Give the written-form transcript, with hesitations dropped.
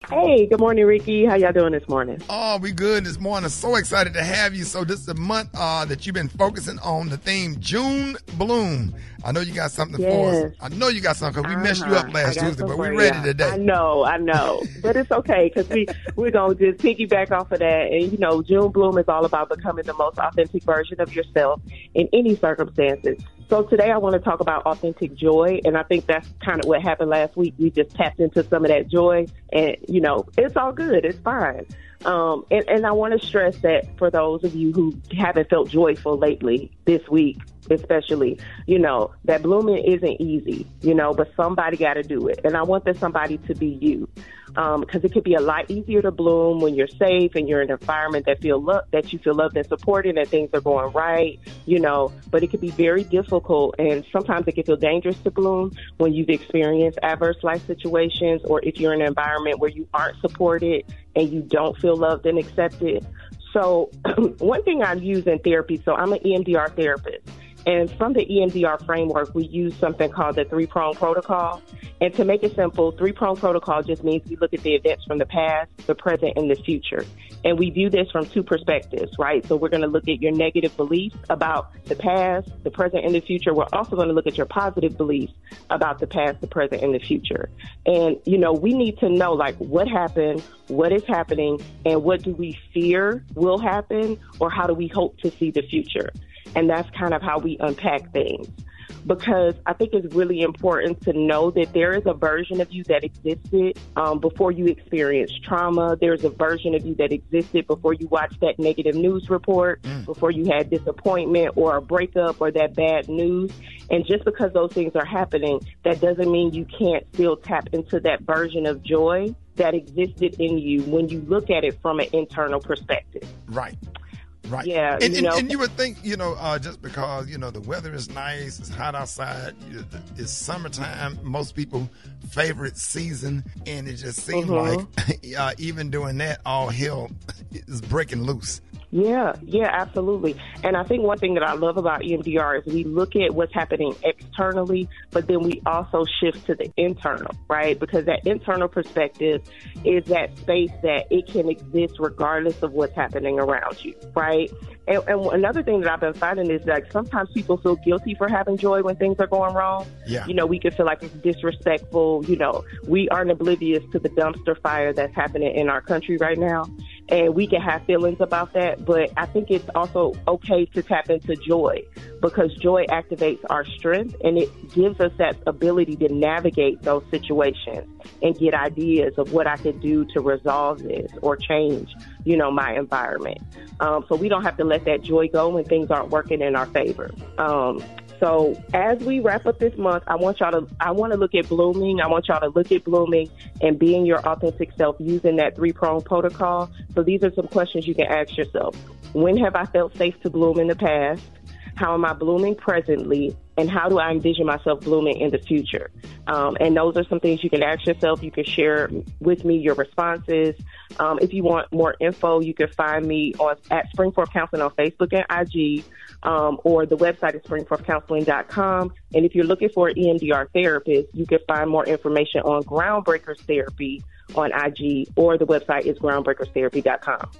Hey, good morning, Rickey. How y'all doing this morning? Oh, we good this morning. So excited to have you. So this is the month that you've been focusing on the theme June Bloom. I know you got something for us. Yes. I know you got something because we messed you up I last got Tuesday, some but for we're ready ya. today. I know. But it's okay because we're going to just piggyback off of that. And, June Bloom is all about becoming the most authentic version of yourself in any circumstances. So today I want to talk about authentic joy, and I think that's kind of what happened last week. We just tapped into some of that joy, and, it's all good. It's fine. And I want to stress that for those of you who haven't felt joyful lately, this week especially, that blooming isn't easy, but somebody got to do it. And I want that somebody to be you. Because it could be a lot easier to bloom when you're safe and you're in an environment that you feel loved and supported and things are going right, but it could be very difficult, and sometimes it can feel dangerous to bloom when you've experienced adverse life situations, or if you're in an environment where you aren't supported and you don't feel loved and accepted. So one thing I use in therapy, so I'm an EMDR therapist. And from the EMDR framework, we use something called the three-prong protocol. And to make it simple, three-prong protocol just means we look at the events from the past, the present, and the future. And we view this from two perspectives, right? So we're going to look at your negative beliefs about the past, the present, and the future. We're also going to look at your positive beliefs about the past, the present, and the future. And, we need to know, what happened, what is happening, and what do we fear will happen, or how do we hope to see the future? And that's kind of how we unpack things. Because I think it's really important to know that there is a version of you that existed before you experienced trauma. There's a version of you that existed before you watched that negative news report, before you had disappointment or a breakup or that bad news. And just because those things are happening, that doesn't mean you can't still tap into that version of joy that existed in you when you look at it from an internal perspective. Right. Right. Yeah. And you would think, just because, the weather is nice, it's hot outside, it's summertime, most people's favorite season. And it just seems like even doing that, all hell is breaking loose. Yeah, absolutely. And I think one thing that I love about EMDR is we look at what's happening externally, but then we also shift to the internal, right? Because that internal perspective is that space that it can exist regardless of what's happening around you, right? And another thing that I've been finding is that sometimes people feel guilty for having joy when things are going wrong. Yeah. We can feel like it's disrespectful. We aren't oblivious to the dumpster fire that's happening in our country right now. And we can have feelings about that, but I think it's also okay to tap into joy, because joy activates our strength and it gives us that ability to navigate those situations and get ideas of what I could do to resolve this or change, my environment. So we don't have to let that joy go when things aren't working in our favor. So as we wrap up this month, I want to look at blooming. I want y'all to look at blooming and being your authentic self using that three-prong protocol. So these are some questions you can ask yourself. When have I felt safe to bloom in the past? How am I blooming presently? And how do I envision myself blooming in the future? And those are some things you can ask yourself. You can share with me your responses. If you want more info, you can find me at Springforth Counseling on Facebook and IG, or the website is springforthcounseling.com. And if you're looking for an EMDR therapist, you can find more information on Groundbreakers Therapy on IG, or the website is groundbreakerstherapy.com.